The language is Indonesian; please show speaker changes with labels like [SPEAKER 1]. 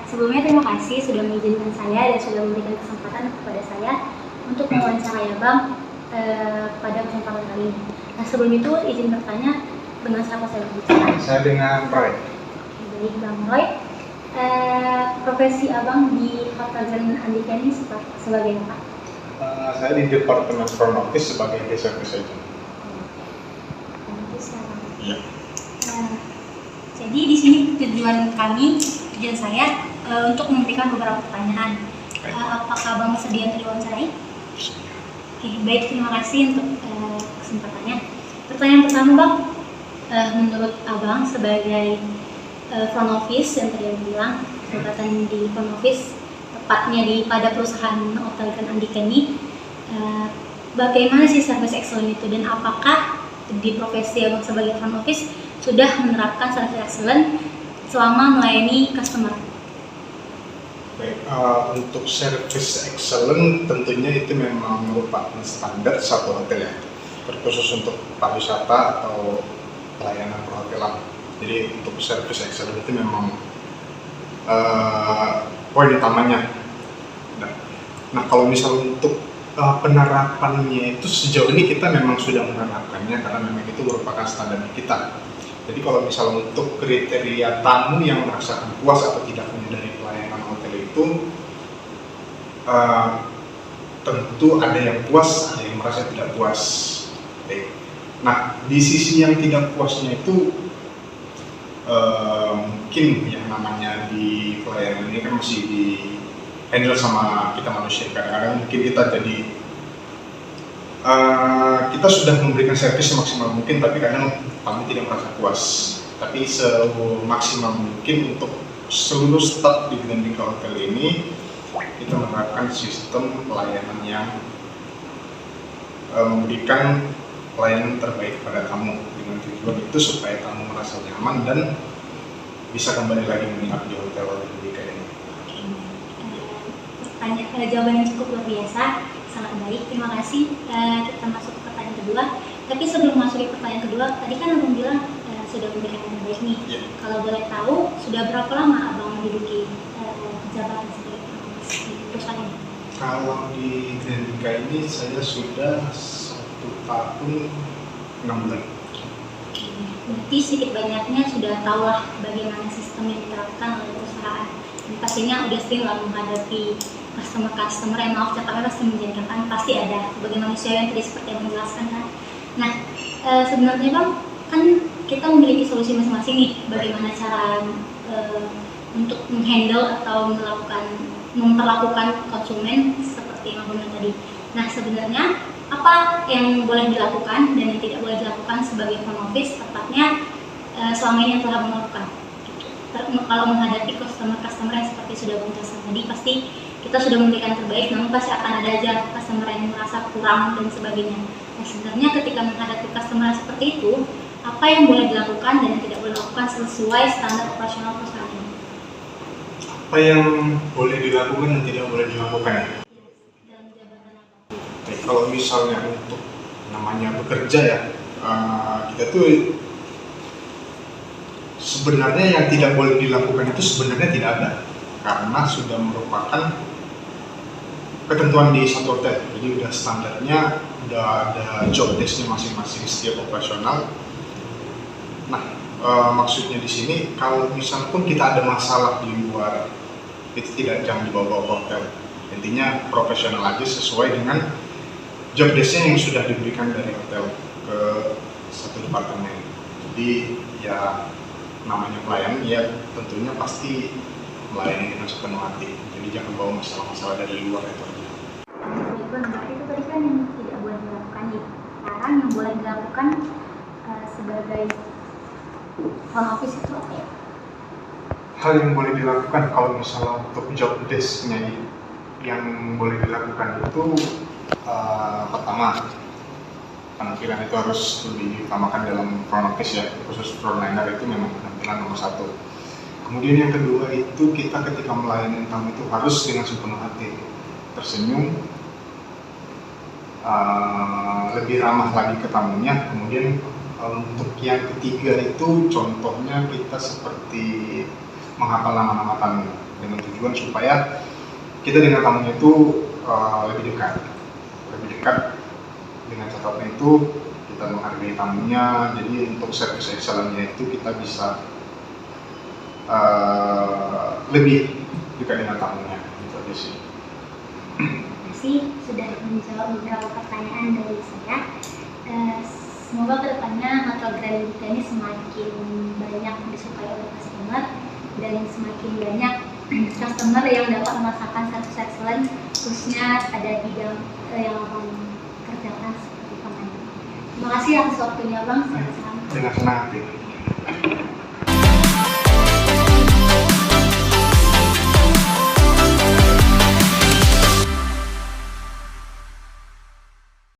[SPEAKER 1] Sebelumnya terima kasih sudah mengizinkan saya dan sudah memberikan kesempatan kepada saya untuk mewawancarai Abang pada kesempatan kali ini. Nah, sebelum itu izin bertanya, dengan siapa saya berbicara?
[SPEAKER 2] Saya dengan Roy.
[SPEAKER 1] Baik, Bang Roy. Profesi Abang di Hotel Grand Andika ini sebagai apa?
[SPEAKER 2] Saya di Departemen Front Office sebagai service agent. Iya.
[SPEAKER 1] Jadi di sini tujuan saya untuk memberikan beberapa pertanyaan. Apakah Abang sedia untuk diwawancarai? Oke, baik, terima kasih untuk kesempatannya. Pertanyaan pertama, Bang, menurut Abang sebagai front office yang tadi Abang bilang, jabatan di front office, tepatnya pada perusahaan Hotel Grand Andika ini, bagaimana sih service excellent itu, dan apakah di profesi Abang sebagai front office sudah menerapkan service excellent selama melayani customer?
[SPEAKER 2] Baik, untuk service excellent tentunya itu memang merupakan standar satu hotel ya, terkhusus untuk pariwisata atau pelayanan perhotelan. Jadi untuk service excellent itu memang poin utamanya. Nah, kalau misal untuk penerapannya itu sejauh ini kita memang sudah menerapkannya karena memang itu merupakan standar kita. Jadi kalau misalnya untuk kriteria tamu yang merasakan puas atau tidak dari pelayanan hotel itu, tentu ada yang puas, ada yang merasa tidak puas. Nah, di sisi yang tidak puasnya itu mungkin yang namanya di pelayanan ini kan masih di handle sama kita manusia. Kadang-kadang mungkin kita jadi kita sudah memberikan servis semaksimal mungkin, tapi kadang kami tidak merasa puas. Tapi semaksimal mungkin untuk seluruh staf di Grand Andika Hotel ini, kita menerapkan sistem pelayanan yang memberikan pelayanan terbaik pada tamu, dengan tujuan itu supaya tamu merasa nyaman dan bisa kembali lagi menginap di Hotel Andika ini.
[SPEAKER 1] Jawaban yang cukup luar biasa, sangat baik, terima kasih. Kita masuk ke pertanyaan kedua. Tapi sebelum masuk ke pertanyaan kedua, tadi kan Abang bilang sudah memberikan yang baik nih.
[SPEAKER 2] Yeah.
[SPEAKER 1] Kalau boleh tahu, sudah berapa lama Abang menduduki jabatan sebagai di perusahaan ini?
[SPEAKER 2] Kalau di Grand Andika ini saya sudah 1 tahun 6 bulan.
[SPEAKER 1] Berarti sedikit banyaknya sudah tahulah bagaimana sistem yang diterapkan oleh perusahaan. Dan pastinya udah sering lah menghadapi customer yang maaf catakan pasti menjadikan, pasti ada sebagai manusia yang tadi seperti yang menjelaskan kan. Nah, sebenarnya Bang, kan kita memiliki solusi masing-masing nih, bagaimana cara untuk menghandle atau memperlakukan konsumen seperti yang Abang bilang tadi. Nah, sebenarnya apa yang boleh dilakukan dan yang tidak boleh dilakukan sebagai front office, tepatnya selama ini yang telah Abang lakukan? Kalau menghadapi customer yang seperti sudah Abang jelaskan tadi, pasti kita sudah memberikan terbaik, namun pasti akan ada aja customer yang merasa kurang dan sebagainya. Nah, sebenarnya ketika menghadapi customer seperti itu, apa yang boleh dilakukan dan yang tidak boleh dilakukan sesuai standar operasional perusahaan ini?
[SPEAKER 2] Apa yang boleh dilakukan dan tidak boleh dilakukan ya?
[SPEAKER 1] Dalam jabatan apa?
[SPEAKER 2] Baik, kalau misalnya untuk namanya bekerja ya, kita tuh sebenarnya yang tidak boleh dilakukan itu sebenarnya tidak ada, karena sudah merupakan ketentuan di satu hotel. Jadi udah standarnya, udah ada job desk-nya masing-masing setiap operasional. Nah, maksudnya di sini kalau misalnya pun kita ada masalah di luar, itu jangan dibawa ke hotel. Intinya profesional aja sesuai dengan job desk-nya yang sudah diberikan dari hotel ke satu departemen. Jadi ya namanya pelayan, ya tentunya pasti melayani dengan sepenuh hati. Jadi jangan bawa masalah-masalah dari luar itu aja.
[SPEAKER 1] Berarti itu tadi kan yang tidak boleh dilakukan nih. Sekarang yang boleh dilakukan sebagai front office itu apa ya?
[SPEAKER 2] Hal yang boleh dilakukan kalau misalnya untuk job desk-nya yang boleh dilakukan itu pertama, penampilan itu harus lebih diutamakan dalam front office ya, khusus frontliner itu memang penampilan nomor 1. Kemudian yang kedua itu kita ketika melayani tamu itu harus dengan sepenuh hati, tersenyum, lebih ramah lagi ke tamunya. Kemudian untuk yang ketiga itu contohnya kita seperti menghafal nama-nama tamu dengan tujuan supaya kita dengan tamunya itu lebih dekat dengan catatan itu kita menghargai tamunya. Jadi untuk service excellence-nya itu kita bisa lebih dekat dengan tamunya, gitu aja sih.
[SPEAKER 1] Terima kasih sudah menjawab beberapa pertanyaan dari saya. Semoga kedepannya Hotel Grand Merdeka ini semakin banyak disukai oleh customer dan semakin banyak customer yang dapat merasakan service excellence khususnya pada bidang yang abang kerjakan seperti pengajar. Terima kasih atas waktunya bang.
[SPEAKER 2] Dengan senang hati.